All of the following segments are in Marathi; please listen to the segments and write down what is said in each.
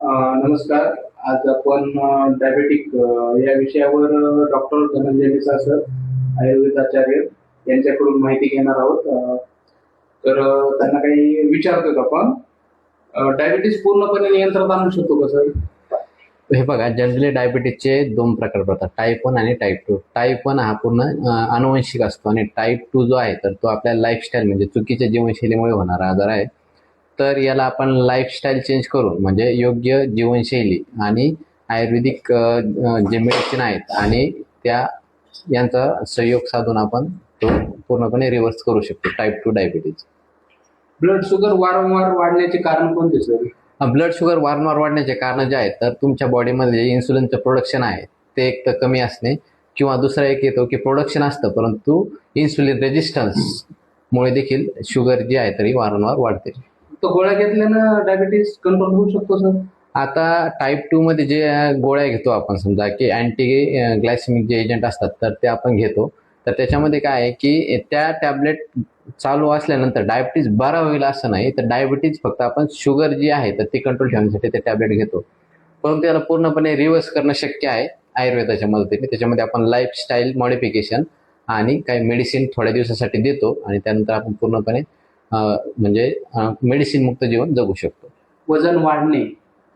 नमस्कार. आज आपण डायबेटिक या विषयावर डॉक्टर धनंजय मिसाळ सर, आयुर्वेदाचार्य यांच्याकडून माहिती घेणार आहोत. त्यांना काही विचारतोय आपण. डायबिटीस पूर्णपणे नियंत्रणात आणू शकतो का सर? हे बघा, जनरली डायबिटीसचे दोन प्रकार पडतात, टाईप 1 आणि टाईप 2. टाईप 1 हा पूर्ण आनुवंशिक असतो आणि टाईप 2 जो आहे तर तो आपल्या लाईफस्टाईल म्हणजे चुकीच्या जीवनशैलीमुळे होणारा आजार आहे. तर याला आपण लाईफस्टाईल चेंज करून म्हणजे योग्य जीवनशैली आणि आयुर्वेदिक जे मेडिसिन आहेत आणि यांचा सहयोग साधून आपण तो पूर्णपणे रिव्हर्स करू शकतो टाईप 2 डायबिटीज. ब्लड शुगर वारंवार वाढण्याचे कारण कोणते सर? ब्लड शुगर वारंवार वाढण्याचे कारण जे आहेत तर तुमच्या बॉडीमध्ये जे इन्सुलिनचं प्रोडक्शन आहे ते एक तर कमी असणे, किंवा दुसरा एक येतो की प्रोडक्शन असतं परंतु इन्सुलिन रेजिस्टन्स मुळे देखील शुगर जी आहे तरी वारंवार वाढते. तो गोळ्या घेतल्यानं डायबिटीस कंट्रोल होऊ शकतो सर? आता टाईप 2 मध्ये जे गोळ्या घेतो आपण, समजा की अँटी ग्लायसेमिक जे एजंट असतात तर ते आपण घेतो. तर त्याच्यामध्ये काय आहे की त्या टॅबलेट चालू असल्यानंतर डायबिटीज बरा होईल असं नाही, तर डायबिटीज फक्त आपण शुगर जी आहे तर ती कंट्रोल ठेवण्यासाठी ते टॅबलेट घेतो. परंतु त्याला पूर्णपणे रिव्हर्स करणं शक्य आहे आयुर्वेदाच्या मदतीने. त्याच्यामध्ये आपण लाईफस्टाईल मॉडिफिकेशन आणि काही मेडिसिन थोड्या दिवसासाठी देतो आणि त्यानंतर आपण पूर्णपणे म्हणजे मेडिसिन मुक्त जीवन जगू शकतो. वजन वाढणे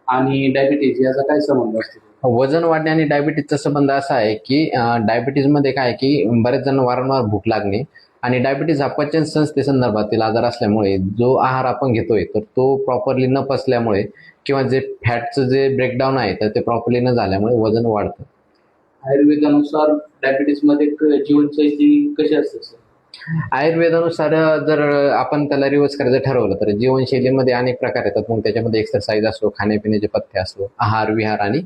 आणि डायबिटीज याचा काय संबंध असतो? वजन वाढणे आणि डायबिटीजचा संबंध असा आहे की डायबिटीजमध्ये काय की बरेच जण वारंवार भूक लागणे आणि डायबिटीज हा पचन संस्थेसंदर्भातील आजार असल्यामुळे जो आहार आपण घेतोय तर तो प्रॉपरली न पचल्यामुळे किंवा जे फॅटचं जे ब्रेकडाऊन आहे तर ते प्रॉपरली न झाल्यामुळे वजन वाढतं. आयुर्वेदानुसार डायबिटीस मध्ये जीवनशैली कशी असते सर? आयुर्वेदानुसार जर आपण त्याला रिव्हर्स करायचं ठरवलं तर जीवनशैलीमध्ये अनेक प्रकार येतात. मग त्याच्यामध्ये एक्सरसाइज असो, खाण्यापिण्याचे पथ्य असो, आहार विहार आणि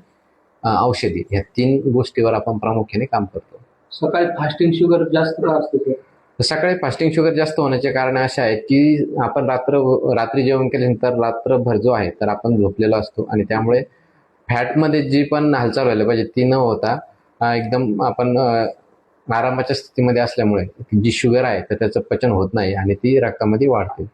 औषधी, ह्या 3 गोष्टीवर आपण प्रामुख्याने काम करतो. सकाळी फास्टिंग शुगर जास्त का असते सर? सकाळी फास्टिंग शुगर जास्त होण्याचे कारण असे आहेत की आपण रात्री जेवण केल्यानंतर रात्रभर जो आहे तर आपण झोपलेलो असतो आणि त्यामुळे फॅटमध्ये जी पण हालचाल व्हायला पाहिजे ती न होता एकदम आपण आरामाच्या स्थितीमध्ये असल्यामुळे जी शुगर आहे तर त्याचं पचन होत नाही आणि ती रक्तामध्ये वाढते.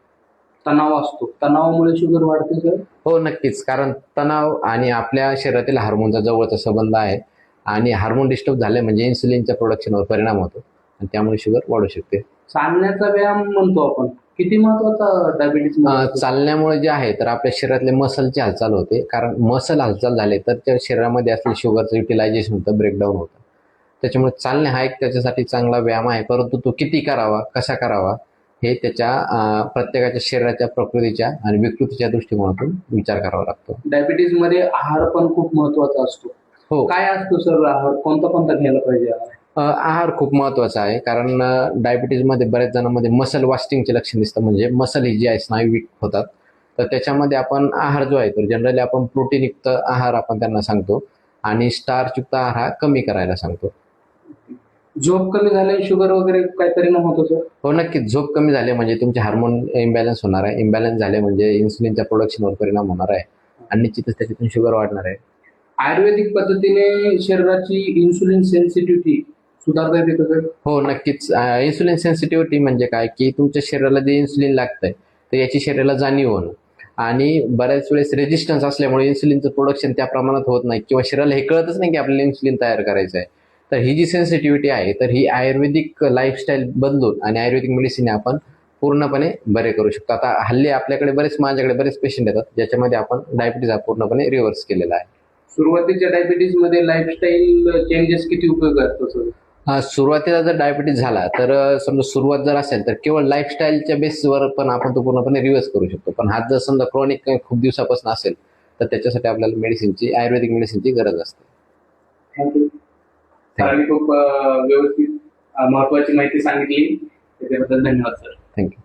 तणाव असतो, तणावामुळे शुगर वाढते सर? हो, नक्कीच. कारण तणाव आणि आपल्या शरीरातील हार्मोनचा जवळचा संबंध आहे आणि हार्मोन डिस्टर्ब झाले म्हणजे इन्सुलिनच्या प्रोडक्शनवर परिणाम होतो आणि त्यामुळे शुगर वाढू शकते. चालण्याचा व्यायाम म्हणतो आपण, किती महत्वाचा डायबिटीस? चालण्यामुळे जे आहे तर आपल्या शरीरातले मसलची हालचाल होते, कारण मसल हालचाल झाले तर त्या शरीरामध्ये असलेलं शुगरचं युटिलायझेशन होतं, ब्रेकडाऊन होतं. त्याच्यामुळे चालणे हा एक त्याच्यासाठी चांगला व्यायाम आहे, परंतु तो किती करावा, कसा करावा हे त्याच्या प्रत्येकाच्या शरीराच्या प्रकृतीच्या आणि विकृतीच्या दृष्टिकोनातून विचार करावा लागतो. डायबिटीज मध्ये आहार पण खूप महत्वाचा असतो. हो. काय असतो सर आहार? कोणता घ्यायला पाहिजे आहार? आहार खूप महत्वाचा आहे, कारण डायबिटीजमध्ये बऱ्याच जणांमध्ये मसल वास्टिंगचे लक्षण दिसतं, म्हणजे मसल ही जी आहे स्नायू वीक होतात. तर त्याच्यामध्ये आपण आहार जो आहे तर जनरली आपण प्रोटीनयुक्त आहार आपण त्यांना सांगतो आणि स्टार्चयुक्त आहार हा कमी करायला सांगतो. झोप कमी झाल्याने शुगर वगैरे काय परिणाम होतो सर? हो, नक्कीच. झोप कमी झाले म्हणजे तुमचे हार्मोन इम्बॅलन्स होणार आहे. इम्बॅलन्स झाले म्हणजे इन्सुलिनच्या प्रोडक्शनवर परिणाम होणार आहे आणि निश्चितच त्याच्यातून शुगर वाढणार आहे. आयुर्वेदिक पद्धतीने शरीराची इन्सुलिन सेन्सिटिव्हिटी सुधारता येते सर? हो, नक्कीच. इन्सुलिन सेन्सिटिव्हिटी म्हणजे काय की तुमच्या शरीराला जे इन्सुलिन लागतंय तर याची शरीराला जाणीव होणं आणि बऱ्याच वेळेस रेजिस्टन्स असल्यामुळे इन्सुलिनचं प्रोडक्शन त्या प्रमाणात होत नाही किंवा शरीराला हे कळतच नाही की आपल्याला इन्सुलिन तयार करायचं आहे. तर ही जी सेन्सिटिव्हिटी आहे तर ही आयुर्वेदिक लाईफस्टाईल बदलून आणि आयुर्वेदिक मेडिसिन आपण पूर्णपणे बरे करू शकतो. आता हल्ली माझ्याकडे बरेच पेशंट येतात ज्याच्यामध्ये आपण डायबिटीज हा पूर्णपणे रिव्हर्स केलेला आहे. सुरुवातीच्या डायबिटीज मध्ये लाईफस्टाईल चेंजेस किती उपयोग असतो सर? सुरुवातीला जर डायबिटीज झाला तर समजा सुरुवात जर असेल तर केवळ लाईफस्टाईलच्या बेसवर पण आपण तो पूर्णपणे रिव्हर्स करू शकतो. पण हा जर समजा क्रॉनिक खूप दिवसापासून असेल तर त्याच्यासाठी आपल्याला आयुर्वेदिक मेडिसिनची गरज असते. थँक्यू. खूप व्यवस्थित महत्वाची माहिती सांगितली, त्याच्याबद्दल धन्यवाद सर. थँक्यू.